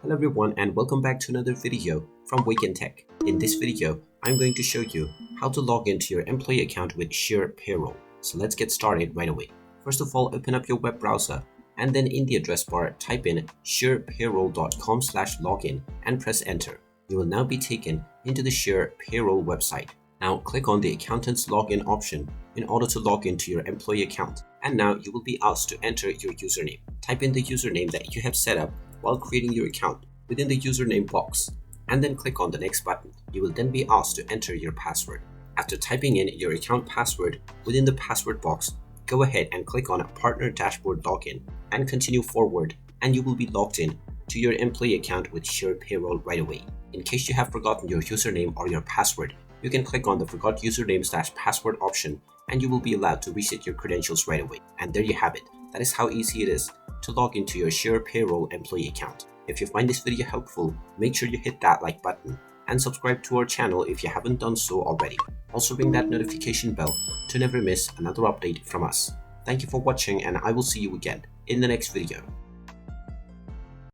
Hello everyone and welcome back to another video from Wake&Tech. In this video, I'm going to show you how to log into your employee account with Sure Payroll. So let's get started right away. First of all, open up your web browser and then in the address bar, type in surepayroll.com/login and press enter. You will now be taken into the Sure Payroll website. Now click on the accountant's login option in order to log into your employee account. And now you will be asked to enter your username. Type in the username that you have set up while creating your account within the username box and then click on the next button. You will then be asked to enter your password. After typing in your account password within the password box, go ahead and click on Partner Dashboard Login and continue forward, and you will be logged in to your employee account with Sure Payroll right away. In case you have forgotten your username or your password, you can click on the Forgot Username/Password option and you will be allowed to reset your credentials right away. And there you have it. That is how easy it is to log into your Sure Payroll employee account. If you find this video helpful, make sure you hit that like button and subscribe to our channel if you haven't done so already. Also ring that notification bell to never miss another update from us. Thank you for watching and I will see you again in the next video.